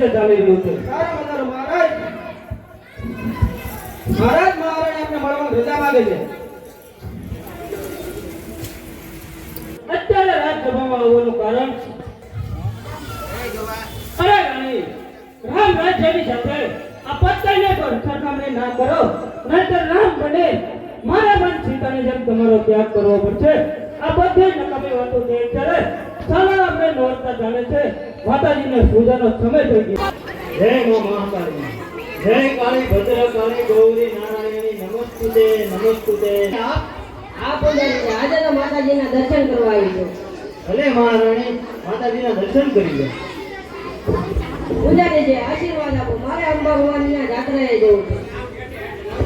રીતે ચાલી રહ્યું છે? સારું મજાનું મહારાજ. મહારાણી આપને મળવા રજા માંગે છે. અત્યારે રાજસભામાં આવવાનું કારણ? અરે રાણી, રામ રાજ્યની સાથે આ પત્તાને પર સરખામણી ના કરો, નહીતર રામ બને મારા મન સીતાની જેમ તમારો ત્યાગ કરવો પડશે. આ બધી નકામી વાતો છે. ચાલે ચાલો આપણે નોરતા જાણે છે માતાજીને પૂજાનો સમય થઈ ગયો. જય મા મહાકાળી, જય કાળી ભદ્ર કાળી ગૌરી નારાયણી, નમસ્તુતે નમસ્તુતે. આ પૂજારી આજે તો માતાજીના દર્શન કરવા આવી છું. ભલે મહારાણી, માતાજીના દર્શન કરી લો. પૂજારી છે, આશીર્વાદ આપો. મારે અંબા ભવાનીના જાત્રાએ જવું છે.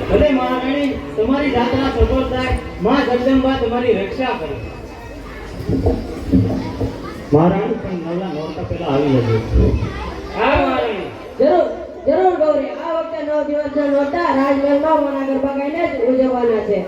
ભલે મહારાણી, તમારી જાત્રા સફળ થાય. માં જગદંબા તમારી રક્ષા કરે. મહારાણી પણ નવલા નોરતા પહેલા આવી જજો. હા મહારાણી. જરૂર જરૂર ગૌરી. આ વખતે 9 દિવસના નોરતા રાજમહેલમાં માના ગરબા ગાઈને જ ઉજવવાના છે.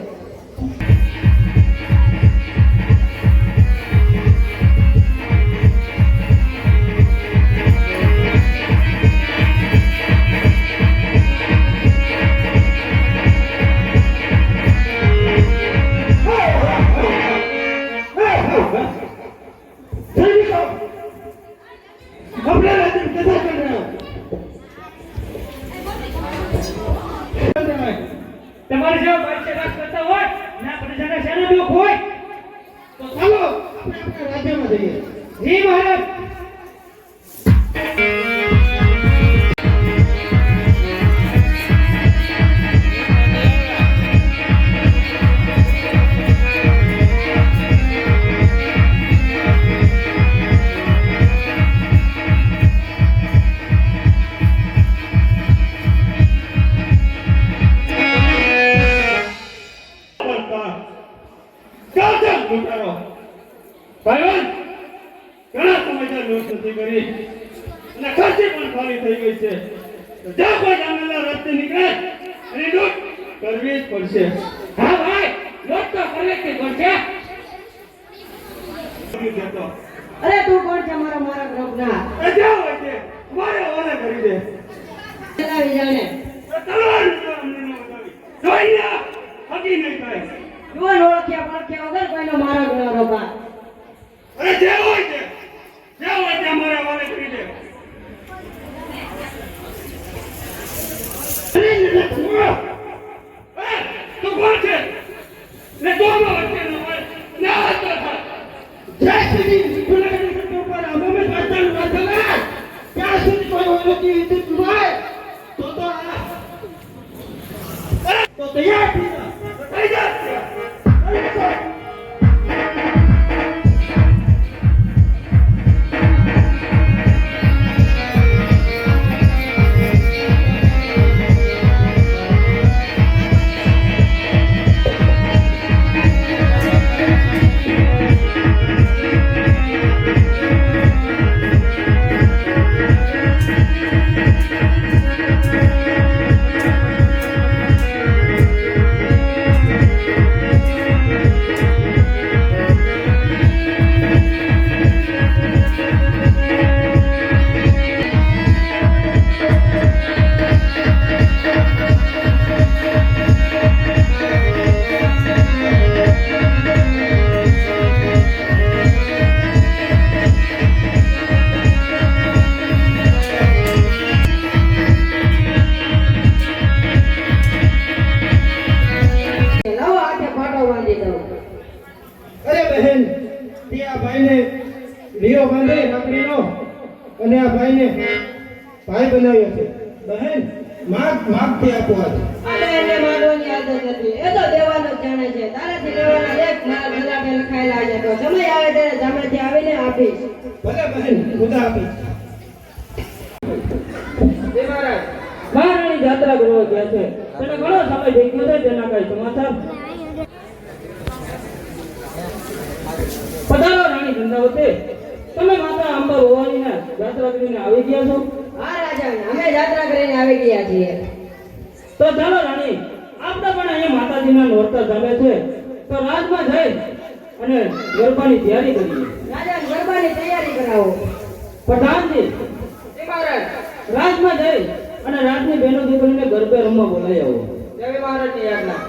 તમારે જો બાદશાહ કરતા હોય ના પ્રજાના સેનો દુખ હોય તો ચાલો આપણે આપણા રાજ્યમાં જઈએ. જી મહારાજ. ઘણા સમયથી નોટ નથી કરી અને ખર્ચે પણ ખાલી થઈ ગઈ છે. જ્યાં કોઈ જામેલા રસ્તે નીકળે અને લૂંટ કરવી જ પડશે. હા ભાઈ, લૂંટ તો કરવી જ પડશે. અરે તું કોણ છે? મારા ગ્રુપના એ જ્યાં હોય છે મારે ઓલે કરી દે. ચલાવી જાણે તલવાર અમને ન બતાવી જોઈએ હકી નહીં થાય. જુવાન ઓળખ્યા પડખ્યા વગર કોઈનો મારો ન રોબા. અરે જે હોય છે મારે ઓલે કરી દે. તું કોણ છે? ને તો વચ્ચે ન હોય ના તો થાય. જય શ્રી ગુલાબી સત્ય પર અમે પાછળ વાંચલા ત્યાં સુધી કોઈ ઓળખી ઇજ્જત હોય તો તૈયાર થઈ જા. લીઓ બાંધે નકરીનો અને આ ભાઈને ભાઈ બનાવ્યો છે. બહેન માગથી આપો આજ. અરે એને માંગવાની આદત નથી. એ તો દેવાનો જ જાણે છે. તારાથી લેવાના એક મારા ગલાટે લખાયેલા છે. તો સમય આવે ત્યારે જામેથી આવીને આપીશ. ભલે બહેન, ખુદા આપીશ. જય મહારાજ. મહારાણી જાત્રા કરવા ગયા છે. તને ઘણો સમય થઈ ગયો છે. તેના કઈ સમાચાર? પધારો રાણી ગંગાવતી. તમે માતા અંબા ભવાનીના જાત્રા કરીને આવી ગયા છો? હા રાજા, અમે જાત્રા કરીને આવી ગયા છીએ. તો ચાલો રાણી, આપણે પણ અહીંયા માતાજીના નોરતા ચાલે છે તો રાજમાં જઈ અને ગરબાની તૈયારી કરીએ. રાજા, ગરબાની તૈયારી કરાવો. પ્રધાનજી. જય મહારાજ. રાજમાં જઈ અને રાજની બહેનો દીકરીને ગરબે રમવા બોલાવી આવો. દેવી મહારાજની આજ્ઞા.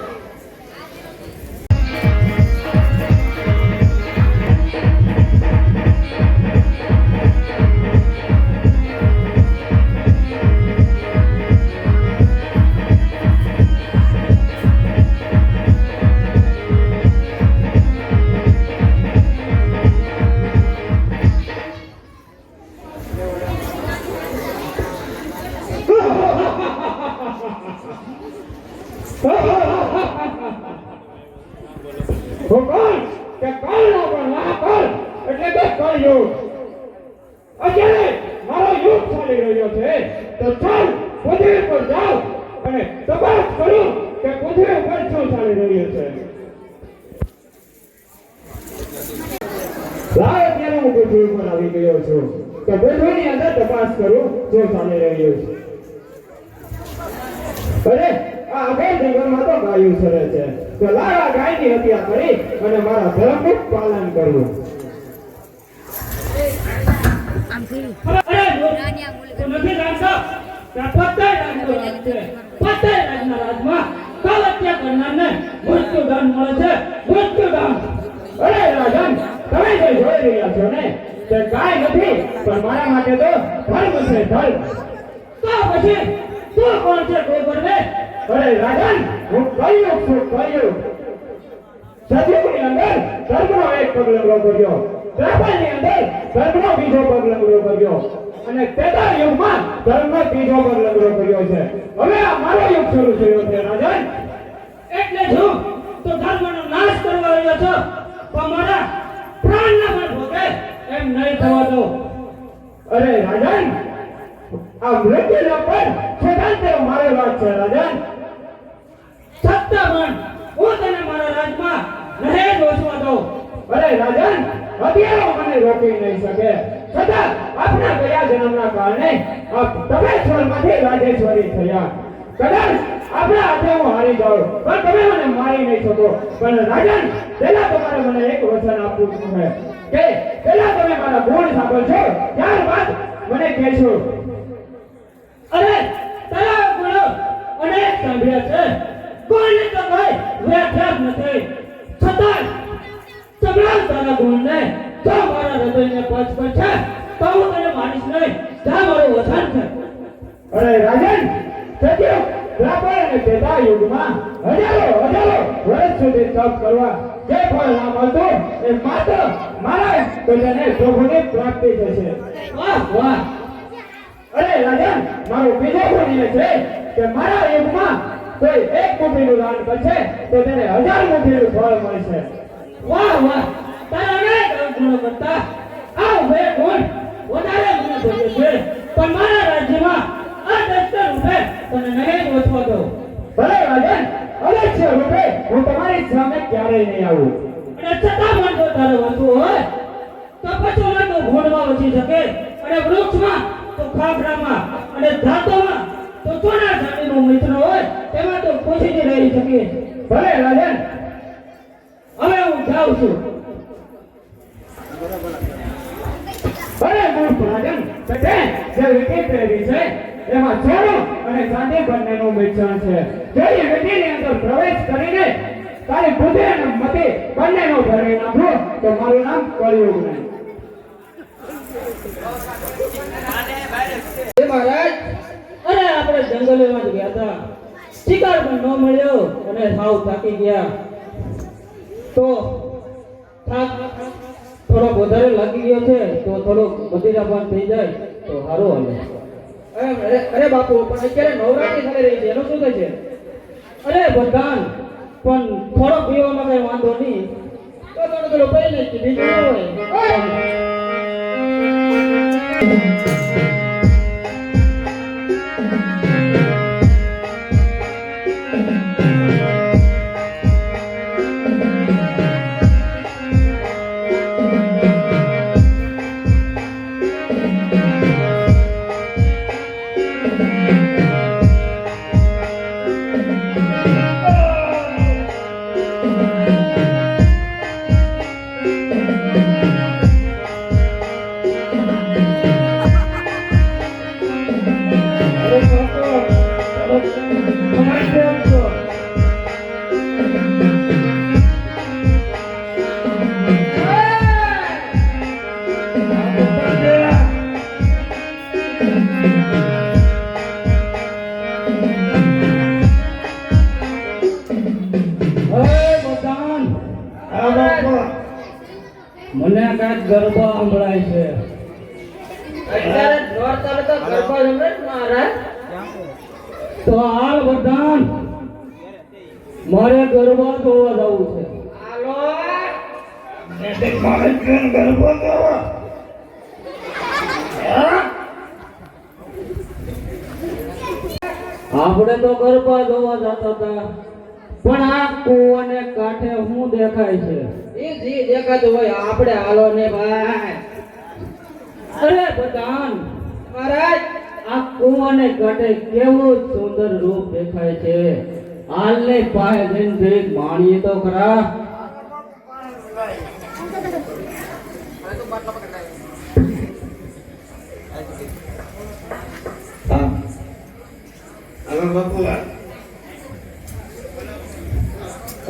ભગવાન કે કાળનો પણ મહાકાળ એટલે કે કળયુગ. અત્યારે મારો યુગ ચાલી રહ્યો છે તો ચાલ પૃથ્વી પર જાઓ અને તપાસ કરો કે પૃથ્વી પર શું ચાલી રહ્યું છે. લાવ અત્યારે હું પૃથ્વી પર આવી ગયો છું તો પૃથ્વીની અંદર તપાસ કરું શું ચાલી રહ્યું છે. અરે આ અભય જંગલમાં તો ગાયું સરે છે તો લાવા ગાયની હત્યા કરી અને મારા ધર્મનું પાલન કરવું. અરે તું નથી જાણતો કે પત્તાય રાજનો રાજ છે. પત્તાય રાજના રાજમાં કાલ હત્યા કરનારને મૃત્યુદંડ મળે છે. મૃત્યુદંડ. અરે રાજન, તમે જે જોઈ રહ્યા છો ને તે કાંઈ નથી પણ મારા માટે તો ધર્મ છે. ધર્મ તો પછી તું કોણ છે કોઈ કરવે? અરે રાજન, હું કળયુગ છું. કળયુગ. સતયુગની અંદર ધર્મનો એક પગ લંગડો કર્યો, ત્રેપનની અંદર ધર્મનો બીજો પગ લંગડો કર્યો અને ત્રેતા યુગમાં ધર્મનો ત્રીજો પગ લંગડો કર્યો છે. હવે આ મારો યુગ શરૂ થયો છે રાજન. એટલે શું તો ધર્મનો નાશ કરવા આવ્યો છો પણ મારા પ્રાણના પર ભોગે એમ નહીં થવા દો. અરે રાજન, આ મૃત્યુના પર સ્વતંત્ર મારો રાજ છે રાજન. સત્તાવન હું તને મારા રાજમાં નહીં દોષવા દઉં. અરે રાજન, હથિયારો મને રોકી નહીં શકે. છતાં આપના ગયા જન્મના કારણે આપ તપેશ્વરમાંથી રાજેશ્વરી થયા. કદાચ આપણા હાથે હું હારી જાઉં પણ તમે મને મારી નહીં શકો. પણ રાજન, પહેલા તમારે મને એક વચન આપવું છે કે પહેલા તમે મારા ગુણ સાંભળશો ત્યારબાદ મને કહેશો. અરે તારા ગુણો અનેક સાંભળ્યા છે, કોઈને તો કઈ વ્યાખ્યા જ નથી. છતાં સંભળાવ તારા ગુણને. જો મારા હૃદયને પચ પર છે તો હું તને માનીશ નહીં. જા મારું વચન છે. અરે રાજન, સત્યુગ, દ્વાપર અને ત્રેતા યુગમાં હજારો વર્ષ સુધી તપ કરવા જે ફળ ના મળતું એ માત્ર મારા તેને પ્રભુની પ્રાપ્તિ થશે. વાહ વાહ. અરે રાજન, મારો બીજો ગુણ એ છે કે મારા યુગમાં કોઈ એક મુઠ્ઠીનું દાન કરશે તો તેને 1000 મુઠ્ઠીનું ફળ મળશે. વાહ વાહ. તારા અનેક ગુણો કરતા આ બે ગુણ વધારે મને જોઈએ છે પણ મારા રાજ્યમાં આ દસ્તર રૂપે તને નહીં ઓછવા દો. ભલે રાજન, અવશ્ય રૂપે હું તમારી સામે ક્યારેય નહીં આવું. અને છતાં મન જો તારે વધવું હોય તો પશુમાં તો ભૂંડમાં વચી શકે અને વૃક્ષમાં તો ખાખરામાં અને ધાતોમાં તો સોના ચાંદીનો મિત્ર હોય તેમાં તો ખુશી જ રહી શકે. ભલે રાજન, હવે હું જાઉં છું. ભલે મૂર્ખ રાજન, તે જે વિધિ પહેરી છે એમાં સોનું અને ચાંદી બંનેનું મિશ્રણ છે. જો એ વિધિની અંદર પ્રવેશ કરીને તારી બુદ્ધિ અને મતિ બંનેનો ભરી નાખો તો મારું નામ કળયુગ નહીં. હે મહારાજ, અરે આપણે જંગલોમાં જ ગયા હતા, શિકાર પણ ન મળ્યો અને સાવ થાકી ગયા. તો થાક થોડો વધારે લાગી ગયો છે તો થોડો બધિરાપાન થઈ જાય તો સારું હાલે. અરે બાપુ, પણ અત્યારે નવરાત્રી ચાલી રહી છે, એનું શું થાય છે? અરે ભગવાન, પણ થોડો પીવામાં કઈ વાંધો નહીં. તો થોડું પહેલે જ બીજું ન હોય. મને કાંઈક ગરબા સંભળાય છે. અત્યારે નોરતા તો ગરબા રમે ને મહારાજ. તો હાલ વરદાન, મારે ગરબા જોવા જવું છે. હાલો મારે ગરબા જોવા. આપણે તો ગરબા જોવા જતા હતા, પણ આ કૂવાને કાંઠે શું દેખાય છે? એ જી દેખાતું હોય આપણે હાલો ને ભાઈ. અરે બધાન, મહારાજ આ કૂવાને કાંઠે કેવું સુંદર રૂપ દેખાય છે. હાલને પાસે જઈને જરીક માણીએ તો ખરા.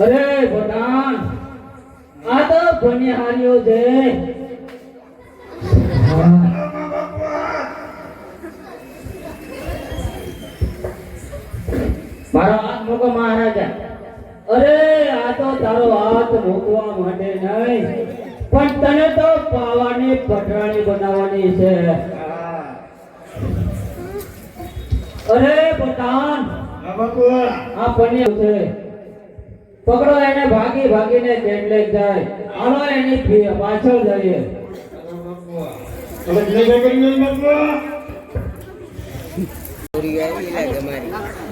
અરે બધાન, આ તો બનિહારીઓ છે. મારો હાથ મૂકો મહારાજા. અરે આ તો તારો હાથ મૂકવા માટે નહીં, પણ તને તો પાવાની પટરાણી બનાવવાની છે. અરે બધાન, આ બન્યું છે. પકડો એને, ભાગી ભાગીને કેટલે જાય. હાલો એની પાછળ જઈએ.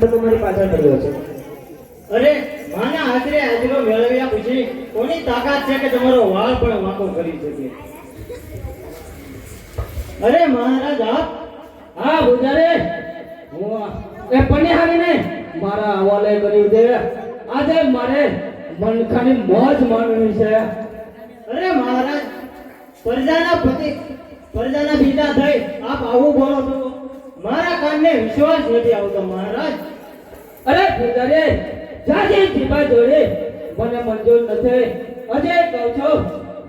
તમારી પાછળ પડ્યો છે. અરે માના હાજરે હાજરો મેળવ્યા પછી કોની તાકાત છે કે તમારો વાળ પણ વાંકો કરી શકે? અરે મહારાજ આપ હા ગુજારે, એ પનિહારીને મારા હવાલે કર્યું છે. આજે મારે મનખાની મોજ માણવી છે. અરે મહારાજ, પ્રજાના પતિ પ્રજાના પિતા થઈ આપ આવું બોલો છો? મારા કાનને વિશ્વાસ નથી આવતો મહારાજ. અરે ગુજારે, જાજી જીભા જોડે મને મંજૂર નથી. અજય કહું છું,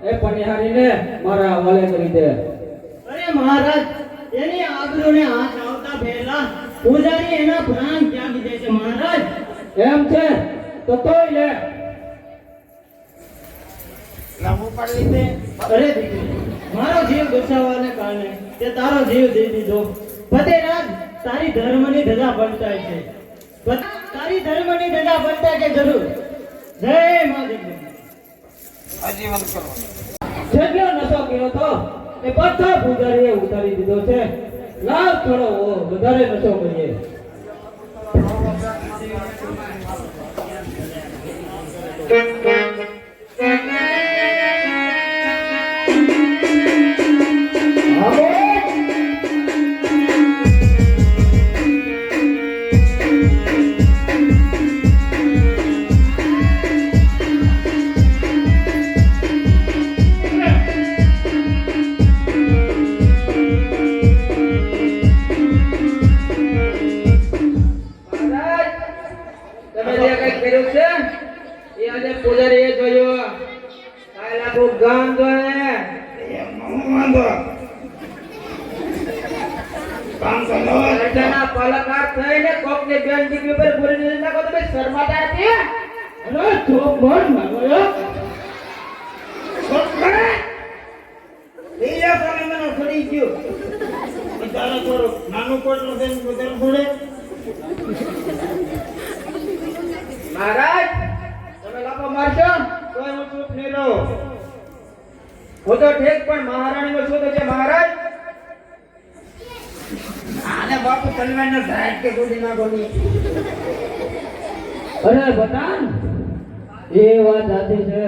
એ પનિહારીને મારા હવાલે કરી દે. અરે મહારાજ, એની આબરૂને હાથ આવતા પહેલા પૂજારી એના પ્રાણ ત્યાગી દે છે મહારાજ. એમ છે તો તોય લે. અરે દીકરી, મારો જીવ બચાવવાને કારણે તે તારો જીવ દઈ દીધો. ફતેરાજ, તારી ધર્મની ધજા બનતાય છે. તારી ધર્મની ધજા બનતાય છે જરૂર. જય મા દીકરી. જેટલો નશો કર્યો તો એ બધા પૂજારીએ ઉતારી દીધો છે. લાવ થોડો વધારે નશો કરીએ. તમે જે કઈ કર્યું છે એ આજે પૂજારીએ જોયો. કાલ આખું ગામ જોયે. રાજાના પલકાર થઈને કોકની બેન દીકરી પર પૂરી દીધી નાખો તો ભાઈ શરમાતા નથી? અરે ચોક મર મારો. છોડી ગયો તારા થોડું નાનું કોટલું થઈને પોતાનું છોડે. મહારાજ, તમે લાફો મારશો તો હું ચૂપ નહીં રહું. હું તો ઠીક, પણ મહારાણીનો શું થશે મહારાજ? આને બાપુ તલવારનો ઝાડ કે ગોળી ના ગોળી. અરે બતાન, એ વાત સાચી છે,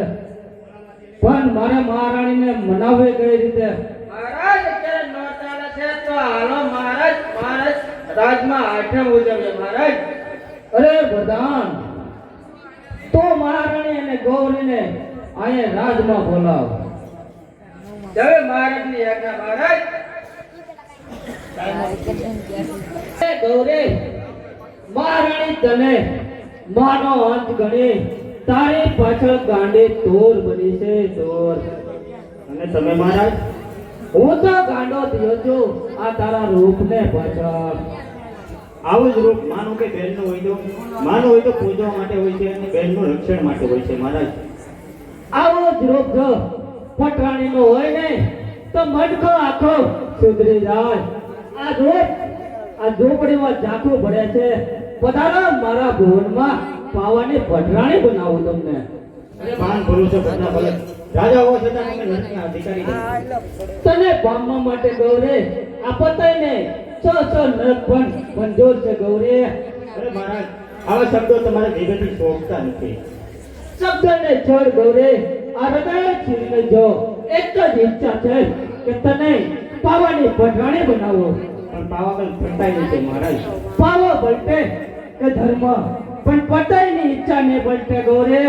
પણ મારે મહારાણીને મનાવવી કઈ રીતે? મહારાજ અત્યારે નોરતાને છે તો હાલો મહારાજ. મહારાજ રાજમાં આઠમ ઉજવીએ મહારાજ. અરે બધાન, તો મહારાણી અને ગૌરીને અહીંયા રાજમાં બોલાવ. હવે મહારાજની આજ્ઞા મહારાજ. એ ગૌરી, મહારાણી તને માનો અંત ગણી તારી પાછળ ગાંડી તોર બની છે, તોર. અને તમે મહારાજ? હું તો ગાંડો થયો છું આ તારા રૂપને પાછળ. આવું જ રૂપ માનો કે બહેનનું હોય તો માનો હોય તો પૂજવા માટે હોય છે અને બહેનનું રક્ષણ માટે હોય છે મહારાજ. આવો જ રૂપ જો પટરાણીનો હોય ને તો મટકો આખો સુધરી જાય. આ ઝૂંપડીમાં ઝાંખું પડે છે. પધારો મારા ભુવનમાં પાવાની પટરાણી બનાવું તમને. અરે ભાન ભૂલું છો બધા ભલે રાજા હોવા છતાં તમે નરકના અધિકારી નથી. તને પામવા માટે ગૌરે આ પતાઈને છ નરક પણ મંજૂર છે ગૌરે. અરે મહારાજ આવા શબ્દો તમારા જીભેથી શોભતા નથી. શબ્દને છોડ ગૌરે, આ હૃદય છીનવી જો. એક જ ઈચ્છા છે કે તને પાવાની પટરાણી બનાવો. પણ પાવાગઢ ફરતાય નથી મહારાજ. પાવો બળતે કે ધર્મ, પણ પતાઈની ઈચ્છા ને બળતે ગૌરે.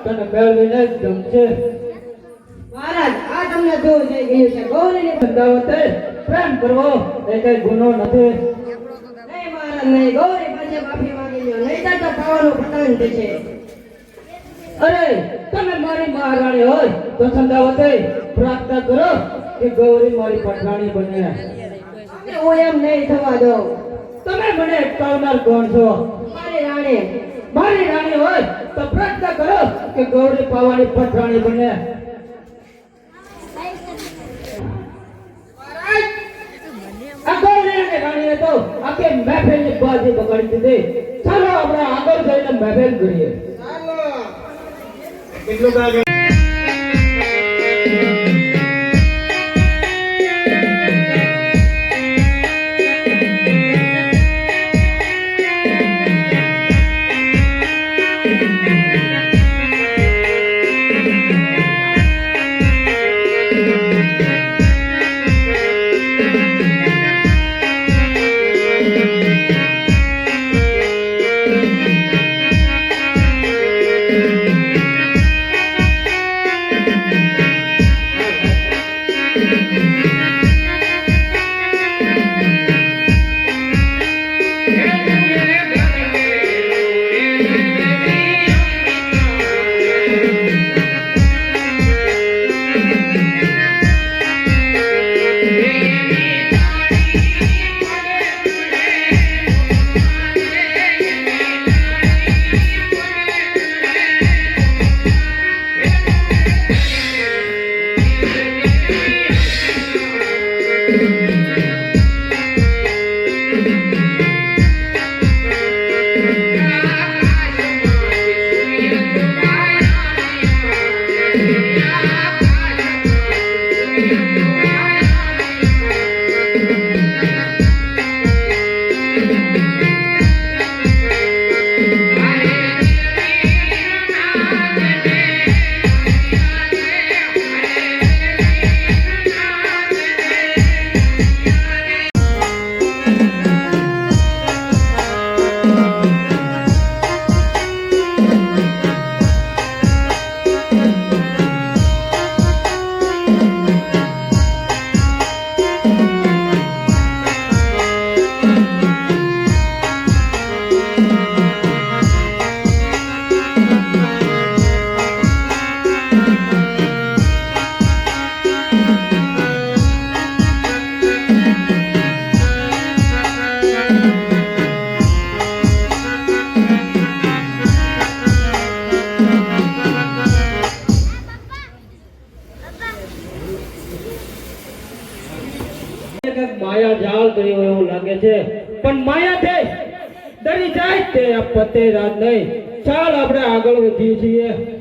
તને મેળવીને જ ગમશે. મહારાજ આ તમને જોવું થઈ ગયું છે. ગૌરીને સંદાવતે પ્રેમ કરવો એ કઈ ગુનો નથી. નહીં મહારાજ નહીં, ગૌરી પાસે માફી માંગી લ્યો, નહીંતર તો પાવાનું પતન થશે. અરે તમે મારી મહારાણી હોય તો સંદાવતે પ્રાર્થના કરો કે ગૌરી મારી પટરાણી બને. અને હું એમ નહીં થવા દઉં. તમે મને અટકાવનાર કોણ છો? મારી રાણી મારી રાણી હોય તો પ્રાર્થના કરો કે ગૌરી પાવાની પટરાણી બને. આ ગૌરી અને રાણીએ તો આખી મહેફિલની બાજી બગાડી દીધી. ચાલો આપણે આગળ જઈને મહેફિલ કરીએ. કેટલું કાગે કંઈક માયા જાળ કર્યો એવું લાગે છે, પણ માયા છે ડરી જાય તે આ પતે રાત નહીં. ચાલ આપણે આગળ વધીએ છીએ.